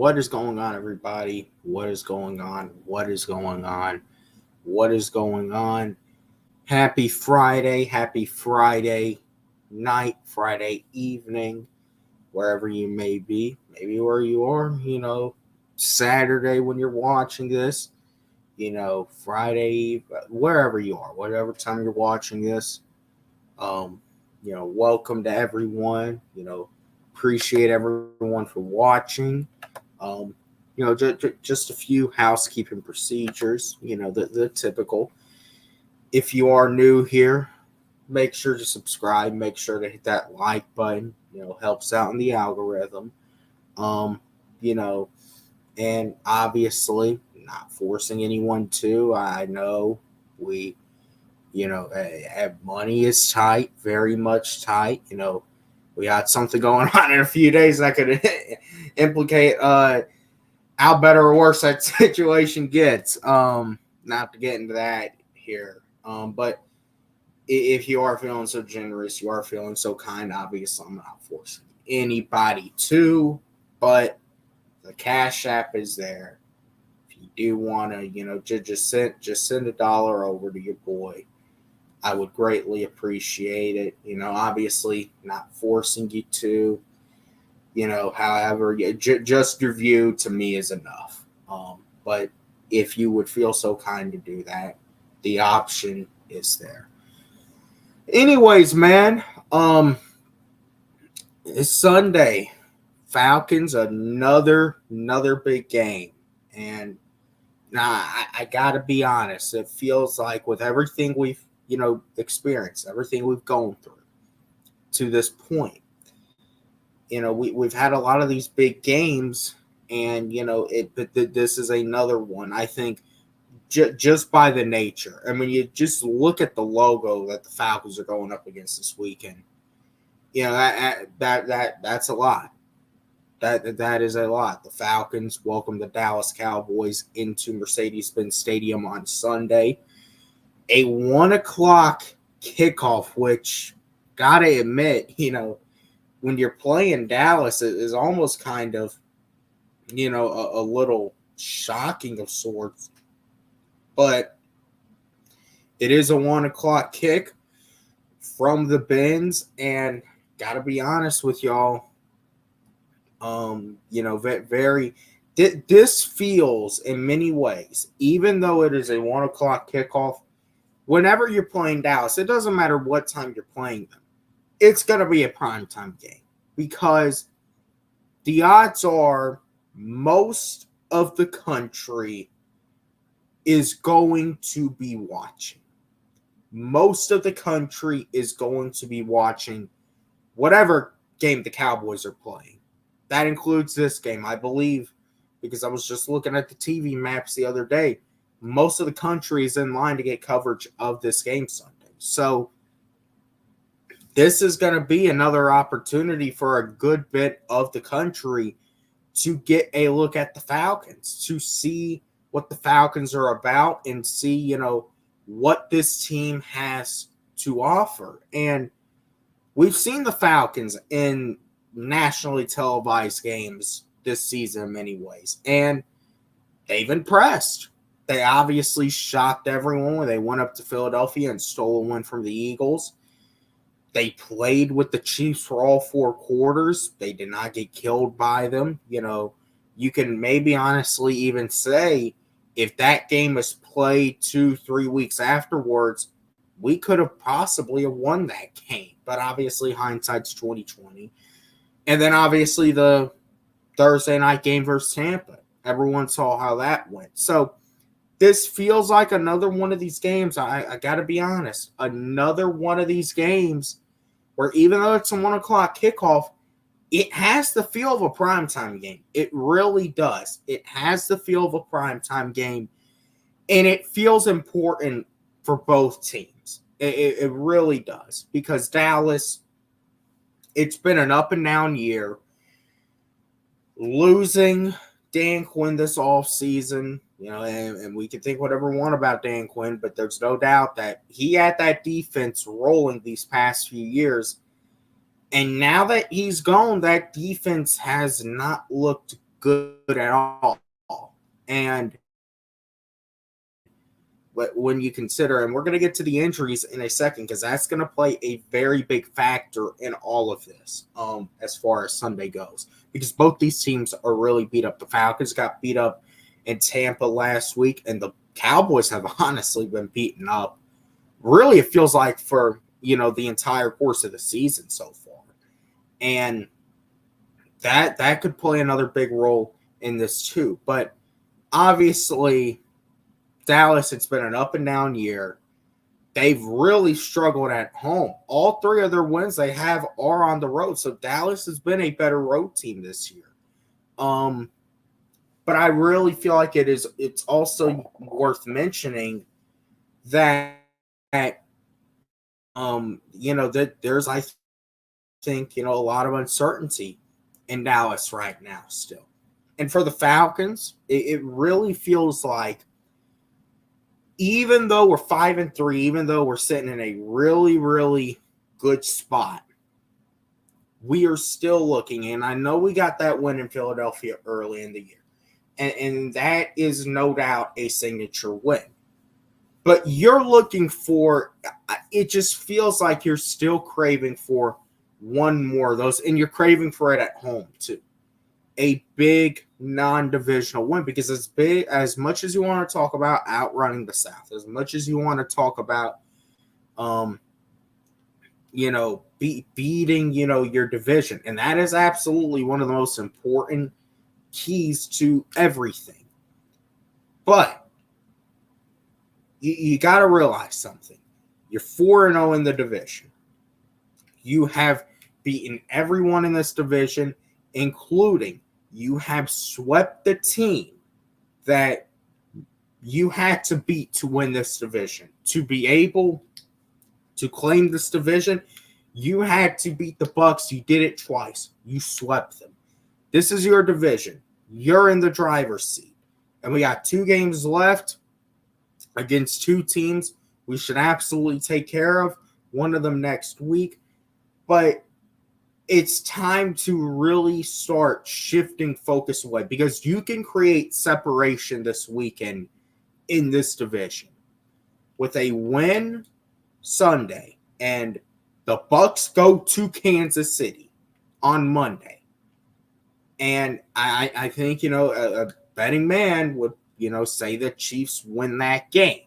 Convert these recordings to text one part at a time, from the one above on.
What is going on, everybody? What is going on? What is going on? What is going on? Happy Friday night, Friday evening, wherever you may be. Maybe where you are, Saturday when you're watching this, Friday, wherever you are, whatever time you're watching this. Welcome to everyone. Appreciate everyone for watching. Just a few housekeeping procedures, the typical. If you are new here, make sure to subscribe, make sure to hit that like button, helps out in the algorithm. Um, you know, and obviously not forcing anyone to. I know we, money is tight, very much tight. We got something going on in a few days that could implicate how better or worse that situation gets. Not to get into that here. But if you are feeling so generous, you are feeling so kind, obviously I'm not forcing anybody to, but the Cash App is there. If you do want to, just send $1 over to your boy. I would greatly appreciate it. Obviously not forcing you to. However, just your view to me is enough. But if you would feel so kind to do that, the option is there. Anyways, man, it's Sunday. Falcons, another big game. And I gotta be honest, it feels like with everything we've experienced, everything we've gone through to this point, we've had a lot of these big games, and but this is another one. I think just by the nature. I mean, you just look at the logo that the Falcons are going up against this weekend. That's a lot. That is a lot. The Falcons welcome the Dallas Cowboys into Mercedes Benz Stadium on Sunday. A 1:00 kickoff, which gotta admit, when you're playing Dallas, it is almost kind of, a little shocking of sorts. But it is a 1:00 kick from the Benz, and gotta be honest with y'all, this feels in many ways, even though it is a 1:00 kickoff, whenever you're playing Dallas, it doesn't matter what time you're playing them. It's going to be a primetime game because the odds are most of the country is going to be watching. Most of the country is going to be watching whatever game the Cowboys are playing. That includes this game, I believe, because I was just looking at the TV maps the other day. Most of the country is in line to get coverage of this game Sunday. So this is going to be another opportunity for a good bit of the country to get a look at the Falcons, to see what the Falcons are about and see, what this team has to offer. And we've seen the Falcons in nationally televised games this season in many ways, and they've impressed. They obviously shocked everyone when they went up to Philadelphia and stole a win from the Eagles. They played with the Chiefs for all 4 quarters. They did not get killed by them. You can maybe honestly even say if that game was played 2-3 weeks afterwards, we could have possibly won that game. But obviously hindsight's 2020. And then obviously the Thursday night game versus Tampa. Everyone saw how that went. So this feels like another one of these games. I got to be honest. Another one of these games where even though it's a 1:00 kickoff, it has the feel of a primetime game. It really does. It has the feel of a primetime game, and it feels important for both teams. It really does, because Dallas, it's been an up and down year. Losing Dan Quinn this offseason, and we can think whatever we want about Dan Quinn, but there's no doubt that he had that defense rolling these past few years. And now that he's gone, that defense has not looked good at all. And when you consider, and we're going to get to the injuries in a second, because that's going to play a very big factor in all of this as far as Sunday goes, because both these teams are really beat up. The Falcons got beat up in Tampa last week, and the Cowboys have honestly been beaten up. Really, it feels like for, the entire course of the season so far. And that could play another big role in this too. But obviously, Dallas, it's been an up and down year. They've really struggled at home. All three of their wins they have are on the road. So Dallas has been a better road team this year. But I really feel like it's also worth mentioning that that there's, I think, a lot of uncertainty in Dallas right now still. And for the Falcons, it really feels like, even though we're 5-3, even though we're sitting in a really, really good spot, we are still looking. And I know we got that win in Philadelphia early in the year. And that is no doubt a signature win. But you're looking for, it just feels like you're still craving for one more of those. And you're craving for it at home too. A big non-divisional win, because as much as you want to talk about outrunning the South, as much as you want to talk about, beating, your division, and that is absolutely one of the most important keys to everything. But you got to realize something. You're 4-0 in the division. You have beaten everyone in this division, including you have swept the team that you had to beat to win this division. To be able to claim this division, you had to beat the Bucs. You did it twice. You swept them. This is your division. You're in the driver's seat. And we got 2 games left against 2 teams we should absolutely take care of. One of them next week. But it's time to really start shifting focus away, because you can create separation this weekend in this division with a win Sunday, and the Bucs go to Kansas City on Monday. And I think, a betting man would, say the Chiefs win that game.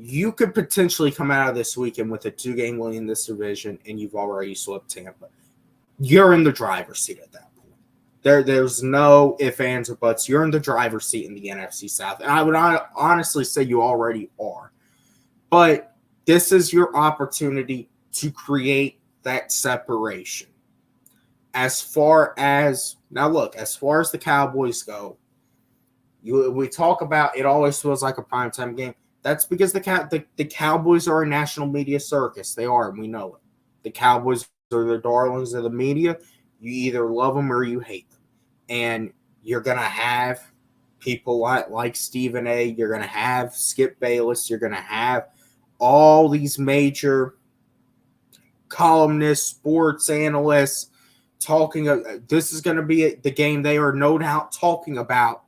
You could potentially come out of this weekend with a 2-game win in this division, and you've already swept Tampa. You're in the driver's seat at that point. There's no ifs, ands, or buts. You're in the driver's seat in the NFC South. And I would honestly say you already are. But this is your opportunity to create that separation. As far as the Cowboys go, we talk about it always feels like a primetime game. That's because the Cowboys are a national media circus. They are, and we know it. The Cowboys are the darlings of the media. You either love them or you hate them. And you're going to have people like Stephen A. You're going to have Skip Bayless. You're going to have all these major columnists, sports analysts talking. This is going to be the game they are no doubt talking about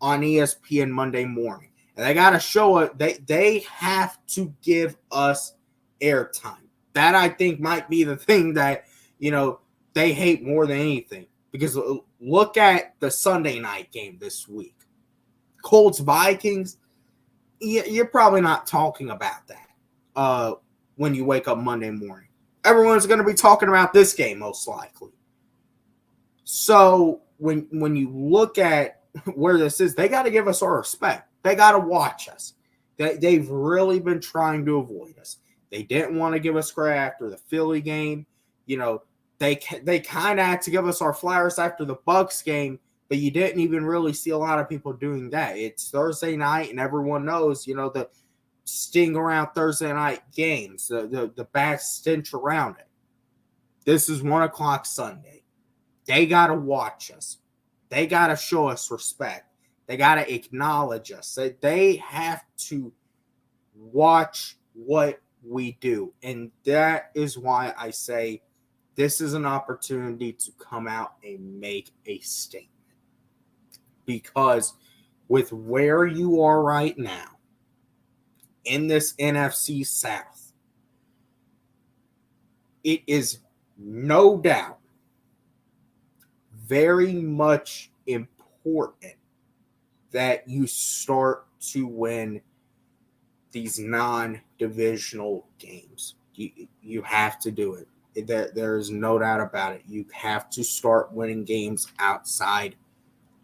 on ESPN Monday morning. And they got to show it. They have to give us airtime. That, I think, might be the thing that, they hate more than anything. Because look at the Sunday night game this week. Colts-Vikings, you're probably not talking about that when you wake up Monday morning. Everyone's going to be talking about this game, most likely. So when you look at where this is, they got to give us our respect. They got to watch us. They've really been trying to avoid us. They didn't want to give us credit after the Philly game. They kind of had to give us our flowers after the Bucs game, but you didn't even really see a lot of people doing that. It's Thursday night, and everyone knows, the sting around Thursday night games, the bad stench around it. This is 1:00 Sunday. They got to watch us. They got to show us respect. They got to acknowledge us. They have to watch what we do. And that is why I say this is an opportunity to come out and make a statement. Because with where you are right now in this NFC South, it is no doubt very much important that you start to win these non-divisional games. You have to do it. There is no doubt about it. You have to start winning games outside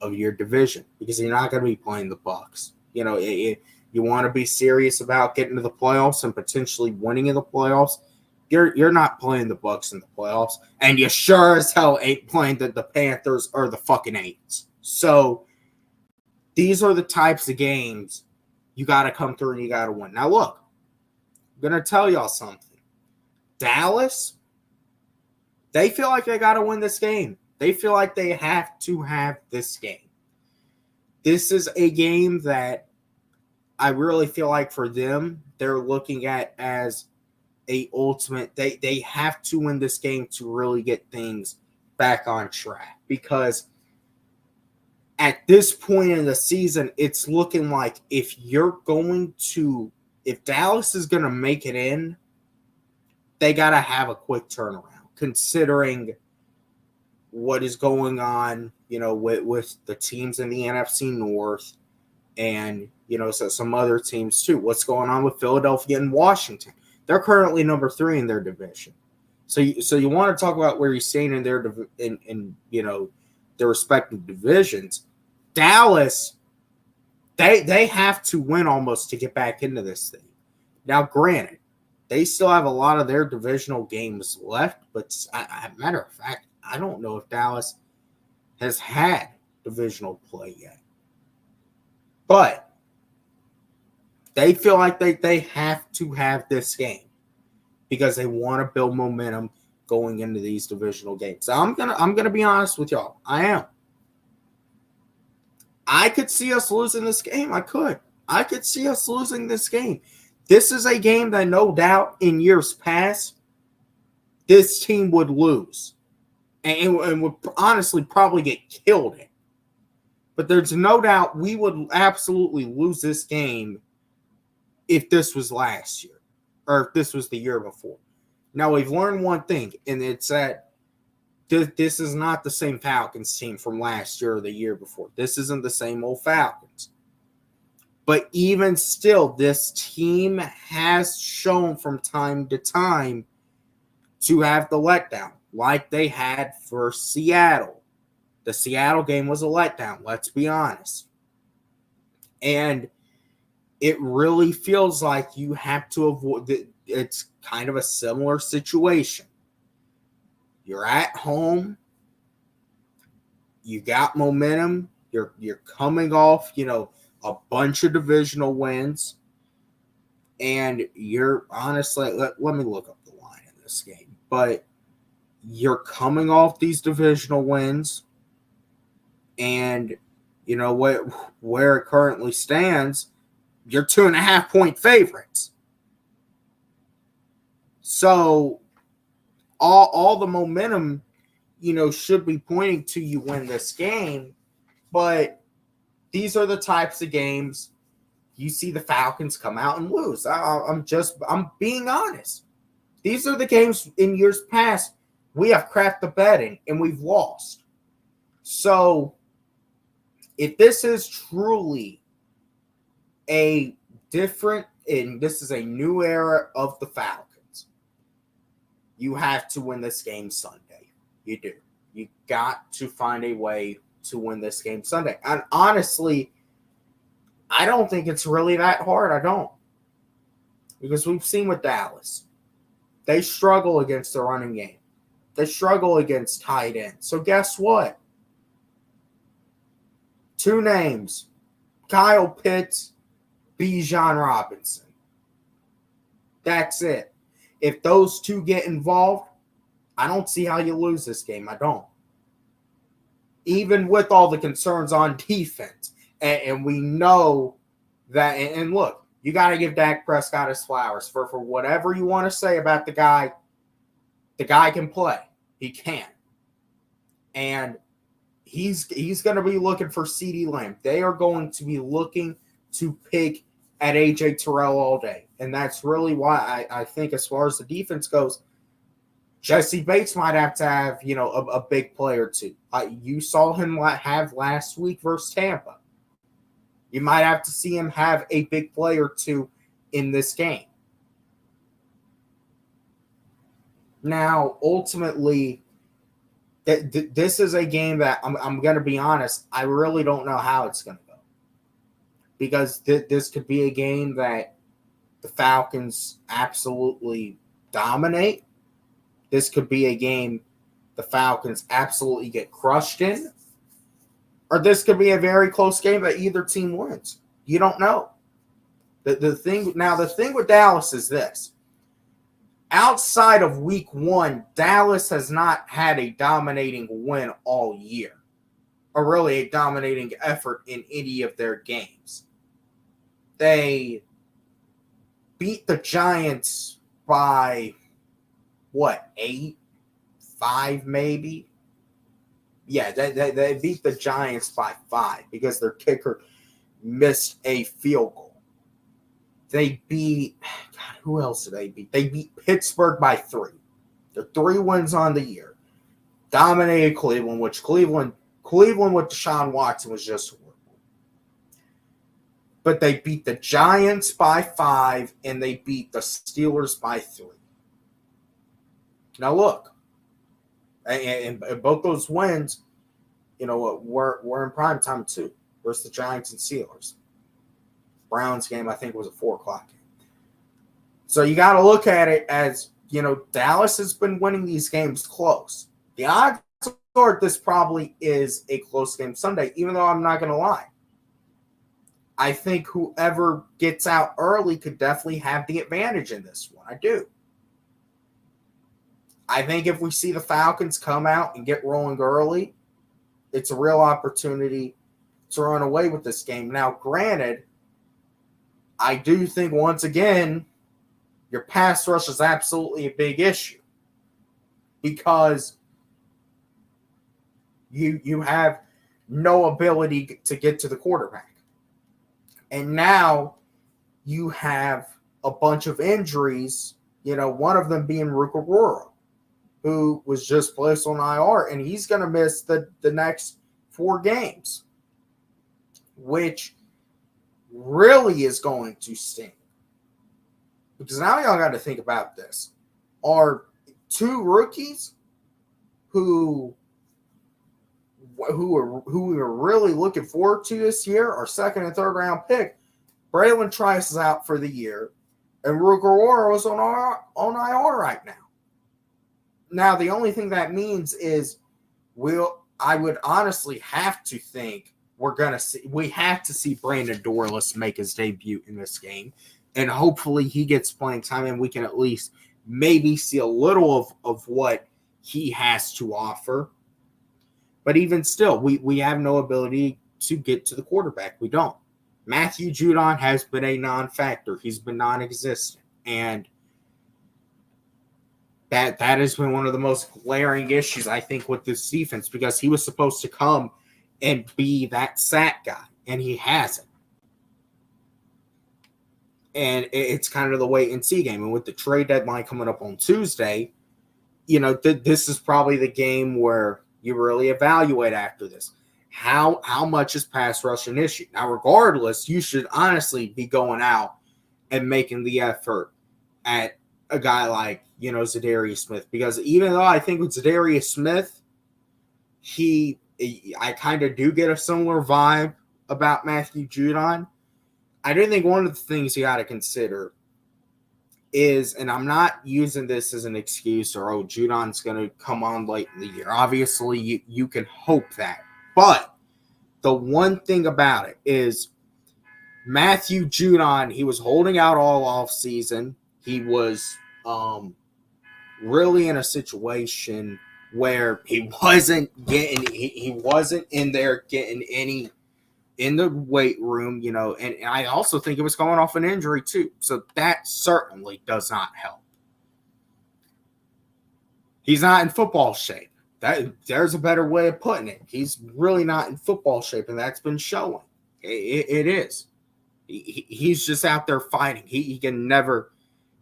of your division because you're not going to be playing the Bucs. You know, you want to be serious about getting to the playoffs and potentially winning in the playoffs. You're not playing the Bucs in the playoffs, and you sure as hell ain't playing the Panthers or the fucking Aints. So these are the types of games you got to come through and you got to win. Now, look, I'm going to tell y'all something. Dallas, they feel like they got to win this game. They feel like they have to have this game. This is a game that I really feel like for them, they're looking at as a ultimate. They have to win this game to really get things back on track because at this point in the season, it's looking like if Dallas is going to make it in, they got to have a quick turnaround considering what is going on, you know, with the teams in the NFC North and, you know, so some other teams too. What's going on with Philadelphia and Washington? They're currently number 3 in their division. So you want to talk about where you're staying in their in you know, their respective divisions. Dallas, they have to win almost to get back into this thing. Now, granted, they still have a lot of their divisional games left, but matter of fact, I don't know if Dallas has had divisional play yet. But they feel like they have to have this game because they want to build momentum going into these divisional games. So I'm gonna be honest with y'all. I could see us losing this game. I could see us losing this game. This is a game that no doubt in years past, this team would lose. And would honestly probably get killed in. But there's no doubt we would absolutely lose this game if this was last year or if this was the year before. Now, we've learned one thing, and it's that this is not the same Falcons team from last year or the year before. This isn't the same old Falcons. But even still, this team has shown from time to time to have the letdown like they had for Seattle. The Seattle game was a letdown, let's be honest. And it really feels like you have to avoid – it's kind of a similar situation. You're at home. You got momentum. You're coming off, you know, a bunch of divisional wins. And you're honestly – let me look up the line in this game. But you're coming off these divisional wins. And you know where it currently stands, you're 2.5-point favorites. So all the momentum, you know, should be pointing to you win this game. But these are the types of games you see the Falcons come out and lose. I'm being honest. These are the games in years past we have cracked the bed in and we've lost. So if this is truly a different, and this is a new era of the Falcons, you have to win this game Sunday. You do. You got to find a way to win this game Sunday. And honestly, I don't think it's really that hard. I don't. Because we've seen with Dallas, they struggle against the running game. They struggle against tight ends. So guess what? 2 names, Kyle Pitts, Bijan Robinson. That's it. If those 2 get involved, I don't see how you lose this game. I don't. Even with all the concerns on defense. And we know that, and look, you got to give Dak Prescott his flowers for whatever you want to say about the guy. The guy can play. He can. And he's going to be looking for CeeDee Lamb. They are going to be looking to pick at A.J. Terrell all day. And that's really why I think as far as the defense goes, Jesse Bates might have to have, a big play or two. You saw him have last week versus Tampa. You might have to see him have a big play or two in this game. Now, ultimately, this is a game that I'm going to be honest, I really don't know how it's going to go. Because this could be a game that the Falcons absolutely dominate. This could be a game the Falcons absolutely get crushed in. Or this could be a very close game that either team wins. You don't know. The thing with Dallas is this. Outside of week 1, Dallas has not had a dominating win all year. Or really a dominating effort in any of their games. They beat the Giants by, 8? 5 maybe? Yeah, they beat the Giants by 5 because their kicker missed a field goal. They beat, who else did they beat? They beat Pittsburgh by 3. The 3 wins on the year. Dominated Cleveland, which Cleveland with Deshaun Watson was just horrible. But they beat the Giants by 5, and they beat the Steelers by 3. Now look, and both those wins, were in prime time too, versus the Giants and Steelers. Browns game, I think, was a 4:00 game. So you got to look at it as, Dallas has been winning these games close. The odds are this probably is a close game Sunday, even though I'm not going to lie. I think whoever gets out early could definitely have the advantage in this one. I do. I think if we see the Falcons come out and get rolling early, it's a real opportunity to run away with this game. Now, granted, I do think, once again, your pass rush is absolutely a big issue because you have no ability to get to the quarterback. And now you have a bunch of injuries, one of them being Rukarora, who was just placed on IR, and he's going to miss the next 4 games, which really is going to sting. Because now y'all got to think about this. Are 2 rookies who we are really looking forward to this year, our 2nd and 3rd round pick, Braylon Trice is out for the year, and Rukarora was on IR right now. Now, the only thing that means is I would honestly have to think we have to see Brandon Dorless make his debut in this game, and hopefully he gets playing time and we can at least maybe see a little of what he has to offer. But even still, we have no ability to get to the quarterback. We don't. Matthew Judon has been a non-factor. He's been non-existent. And that has been one of the most glaring issues, I think, with this defense, because he was supposed to come and be that sack guy, and he hasn't. And it's kind of the wait-and-see game. And with the trade deadline coming up on Tuesday, this is probably the game where you really evaluate after this. How much is pass rush an issue? Now, regardless, you should honestly be going out and making the effort at a guy like, Zadarius Smith. Because even though I think with Zadarius Smith, I kind of do get a similar vibe about Matthew Judon. I do think one of the things you got to consider is, and I'm not using this as an excuse or, Judon's going to come on late in the year. Obviously, you can hope that. But the one thing about it is Matthew Judon, he was holding out all offseason. He was really in a situation where he wasn't in there getting any in the weight room, and I also think it was coming off an injury too. So that certainly does not help. He's not in football shape. There's a better way of putting it. He's really not in football shape, and that's been showing. It is. He's just out there fighting. He can never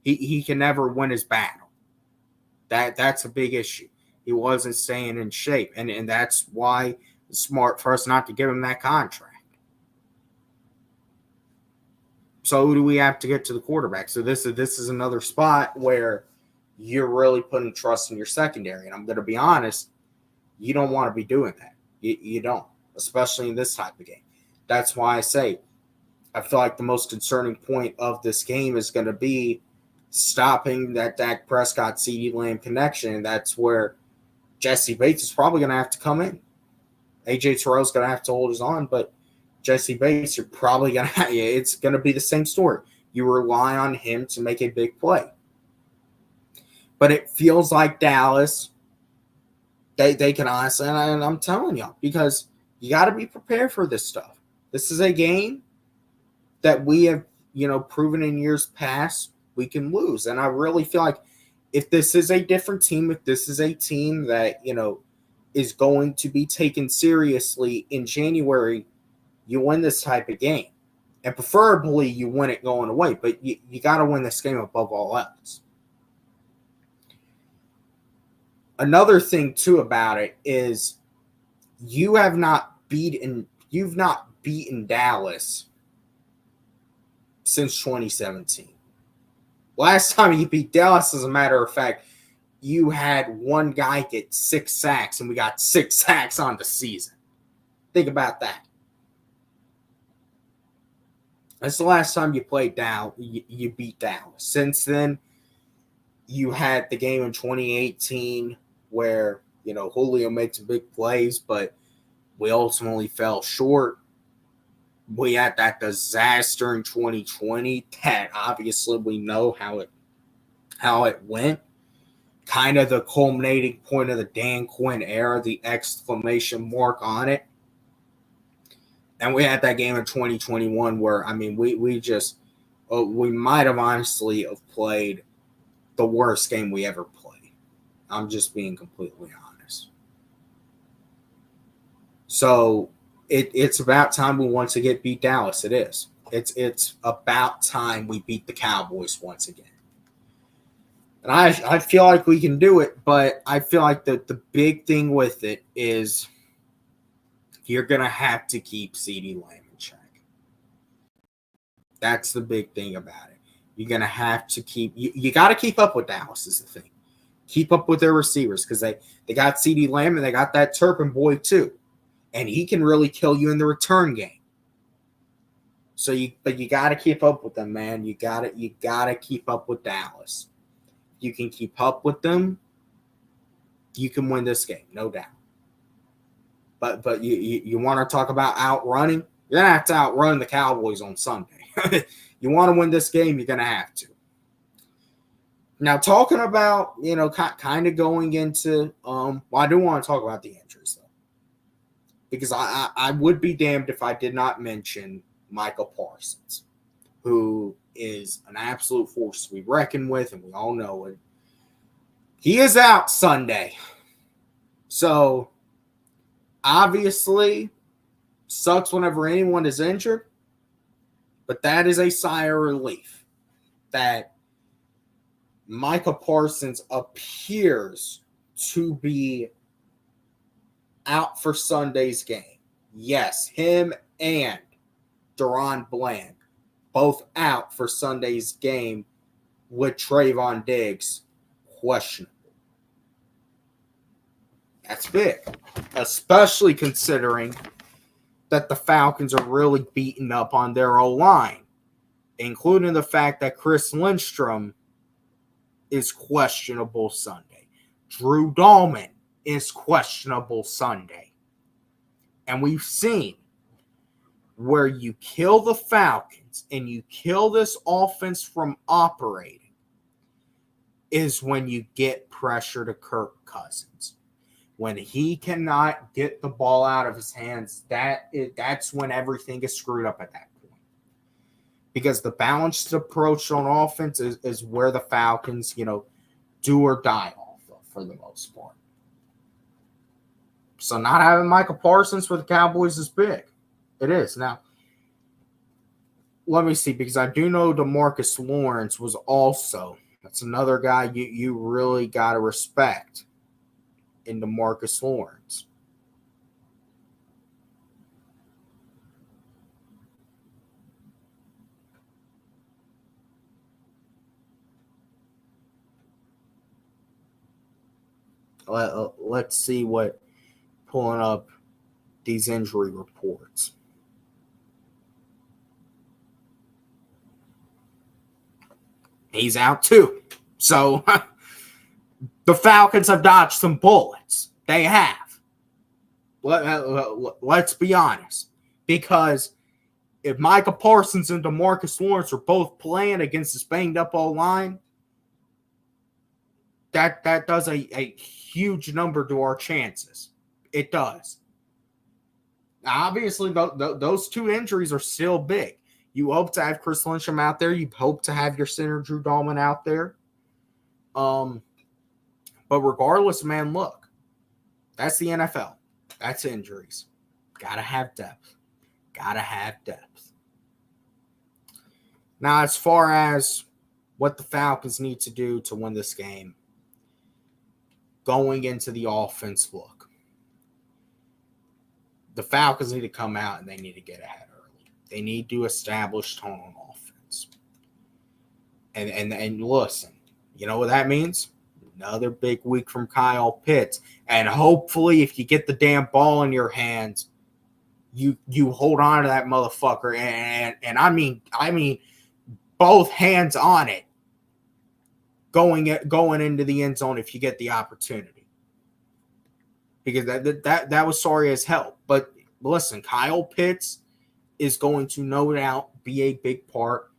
win his battle. That's a big issue. He wasn't staying in shape, and that's why it's smart for us not to give him that contract. So who do we have to get to the quarterback? So this is another spot where you're really putting trust in your secondary. And I'm going to be honest, you don't want to be doing that. You don't, especially in this type of game. That's why I say I feel like the most concerning point of this game is going to be stopping that Dak Prescott CeeDee Lamb connection. And that's where Jesse Bates is probably going to have to come in. AJ Terrell's going to have to hold his on, but Jesse Bates, you're probably going to – it's going to be the same story. You rely on him to make a big play. But it feels like Dallas, they can honestly – and I'm telling y'all, because you got to be prepared for this stuff. This is a game that we have, proven in years past we can lose. And I really feel like if this is a different team, if this is a team that, is going to be taken seriously in January, you win this type of game. And preferably you win it going away, but you got to win this game above all else. Another thing, too, about it is you've not beaten Dallas since 2017. Last time you beat Dallas, as a matter of fact, you had one guy get 6 sacks, and we got 6 sacks on the season. Think about that. That's the last time you played Dallas. You beat Dallas. Since then, you had the game in 2018 where, Julio made some big plays, but we ultimately fell short. We had that disaster in 2020 that obviously we know how it went. Kind of the culminating point of the Dan Quinn era, the exclamation mark on it. And we had that game in 2021 where, we might have honestly have played the worst game we ever played. I'm just being completely honest. So it's about time we once again beat Dallas. It is. It's about time we beat the Cowboys once again. And I feel like we can do it, but I feel like the big thing with it is you're going to have to keep CeeDee Lamb in check. That's the big thing about it. You're going to have to you got to keep up with Dallas is the thing. Keep up with their receivers because they got CeeDee Lamb and they got that Turpin boy too. And he can really kill you in the return game. So you got to keep up with them, man. You got to keep up with Dallas. You can keep up with them. You can win this game, no doubt. But you want to talk about outrunning? You're going to have to outrun the Cowboys on Sunday. You want to win this game, you're going to have to. Now, talking about, kind of going into I do want to talk about the injuries, though. Because I would be damned if I did not mention Michael Parsons, who is an absolute force to be reckoned with, and we all know it. He is out Sunday. So, obviously, sucks whenever anyone is injured, but that is a sigh of relief that Michael Parsons appears to be out for Sunday's game. Yes, him and Deron Bland both out for Sunday's game with Trayvon Diggs questionable. That's big, especially considering that the Falcons are really beating up on their O-line, including the fact that Chris Lindstrom is questionable Sunday. Drew Dahlman is questionable Sunday. And we've seen where you kill the Falcons and you kill this offense from operating is when you get pressure to Kirk Cousins. When he cannot get the ball out of his hands, that's when everything is screwed up at that point. Because the balanced approach on offense is where the Falcons, do or die off of. for the most part. So not having Michael Parsons for the Cowboys is big. It is. Now, let me see, because I do know DeMarcus Lawrence was also, that's another guy you really got to respect in DeMarcus Lawrence. Let's see what, pulling up these injury reports. He's out too. So the Falcons have dodged some bullets. They have. Let's be honest. Because if Micah Parsons and DeMarcus Lawrence are both playing against this banged up O-line, that does a huge number to our chances. It does. Obviously, those two injuries are still big. You hope to have Chris Lyncham out there. You hope to have your center Drew Dahlman out there. But regardless, man, look, that's the NFL. That's injuries. Gotta have depth. Gotta have depth. Now, as far as what the Falcons need to do to win this game, going into the offense, look, the Falcons need to come out and they need to get ahead early. They need to establish tone on offense. And listen, you know what that means? Another big week from Kyle Pitts. And hopefully, if you get the damn ball in your hands, you hold on to that motherfucker. And I mean both hands on it, going into the end zone if you get the opportunity. Because that was sorry as hell. But listen, Kyle Pitts is going to no doubt be a big part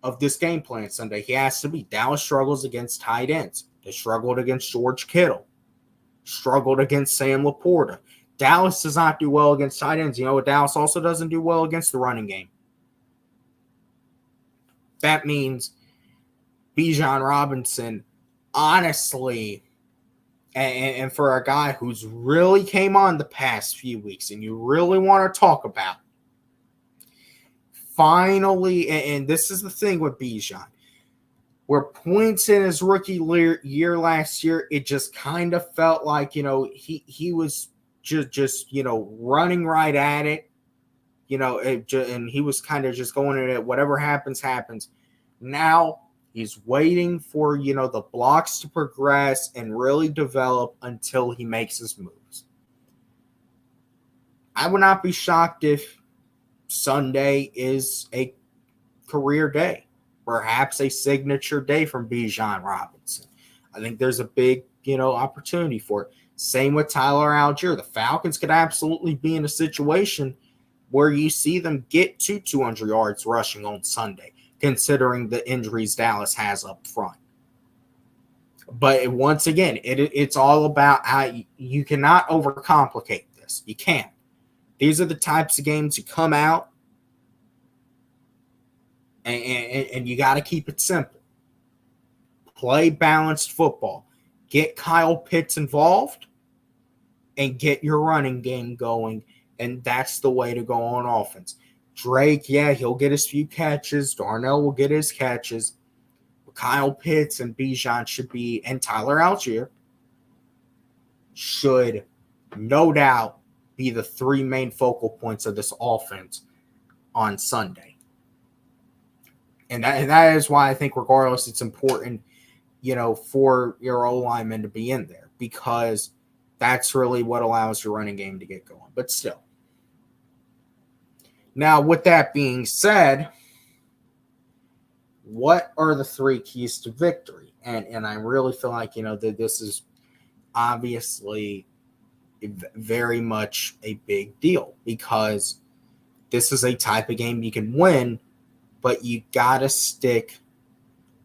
of this game plan Sunday. He has to be. Dallas struggles against tight ends. They struggled against George Kittle. Struggled against Sam Laporta. Dallas does not do well against tight ends. You know what Dallas also doesn't do well against? The running game. That means Bijan Robinson, honestly, and for a guy who's really came on the past few weeks and you really want to talk about, finally, and this is the thing with Bijan, where points in his rookie year last year, it just kind of felt like, he was just running right at it, and he was kind of just going at it. Whatever happens, happens. Now he's waiting for, the blocks to progress and really develop until he makes his moves. I would not be shocked if Sunday is a career day, perhaps a signature day from Bijan Robinson. I think there's a big, opportunity for it. Same with Tyler Algier. The Falcons could absolutely be in a situation where you see them get to 200 yards rushing on Sunday, considering the injuries Dallas has up front. But once again, it's all about how you cannot overcomplicate this. You can't. These are the types of games you come out and you got to keep it simple. Play balanced football. Get Kyle Pitts involved and get your running game going, and that's the way to go on offense. Drake, yeah, he'll get his few catches. Darnell will get his catches. But Kyle Pitts and Bijan should be, and Tyler Algier should no doubt be the three main focal points of this offense on Sunday. And that is why I think regardless it's important, for your O-lineman to be in there, because that's really what allows your running game to get going. But still. Now, with that being said, what are the three keys to victory? And I really feel like, that this is obviously very much a big deal, because this is a type of game you can win, but you got to stick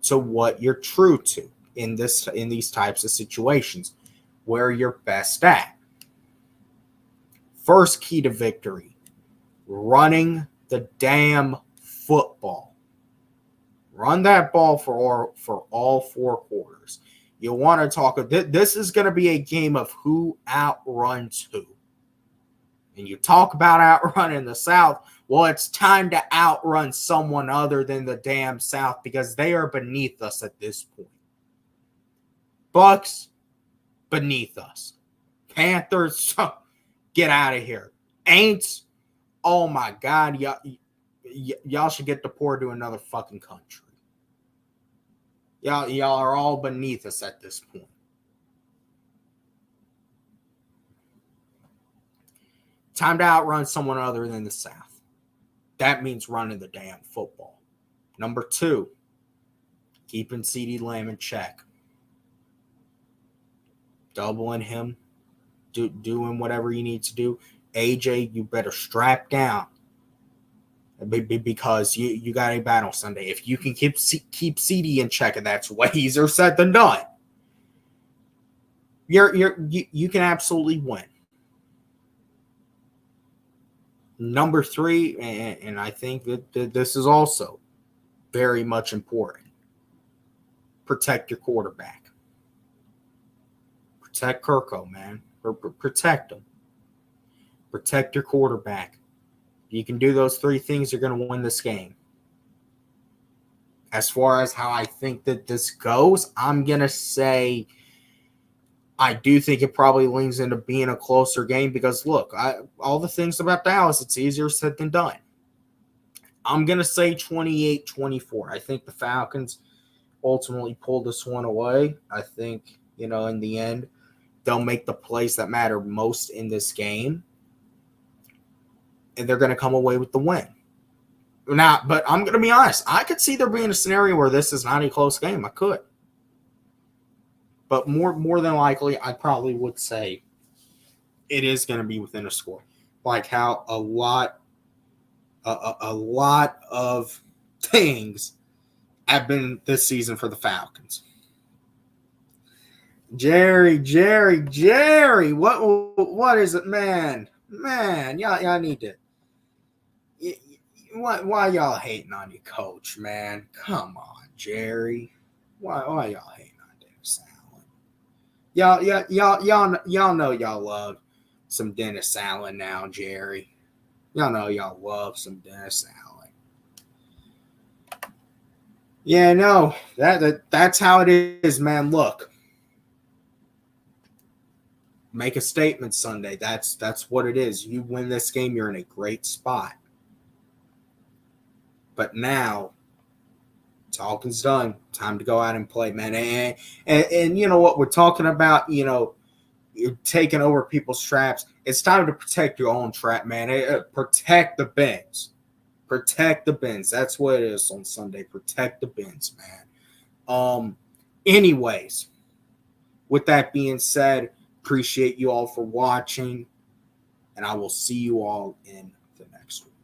to what you're true to in these types of situations, where you're best at. First key to victory, running the damn football. Run that ball for all four quarters. You want to talk. This is going to be a game of who outruns who. And you talk about outrunning the South. Well, it's time to outrun someone other than the damn South because they are beneath us at this point. Bucks, beneath us. Panthers, get out of here. Aints, oh my God, y'all should get deported to another fucking country. Y'all are all beneath us at this point. Time to outrun someone other than the South. That means running the damn football. Number 2, keeping CeeDee Lamb in check. Doubling him. Doing whatever you need to do. AJ, you better strap down. Because you got a battle Sunday. If you can keep CeeDee in check, and that's way easier said than done, you can absolutely win. Number 3, and I think that this is also very much important. Protect your quarterback. Protect Kirko, man. Protect him. Protect your quarterback. If you can do those 3 things, you're going to win this game. As far as how I think that this goes, I'm going to say I do think it probably leans into being a closer game because, look, all the things about Dallas, it's easier said than done. I'm going to say 28-24. I think the Falcons ultimately pulled this one away. I think, in the end, they'll make the plays that matter most in this game, and they're going to come away with the win. Now, but I'm going to be honest. I could see there being a scenario where this is not a close game. I could. But more than likely, I probably would say it is going to be within a score. Like how a lot of things have been this season for the Falcons. Jerry, what is it, man? Man, y'all need to. Why y'all hating on your coach, man? Come on, Jerry. Why y'all hating on Dennis Allen? Y'all know y'all love some Dennis Allen now, Jerry. Y'all know y'all love some Dennis Allen. Yeah, no, that's how it is, man. Look. Make a statement Sunday. That's what it is. You win this game, you're in a great spot. But now, talking's done. Time to go out and play, man. And you know what? We're talking about, you're taking over people's traps. It's time to protect your own trap, man. Protect the Benz. Protect the Benz. That's what it is on Sunday. Protect the Benz, man. Anyways, with that being said, appreciate you all for watching, and I will see you all in the next one.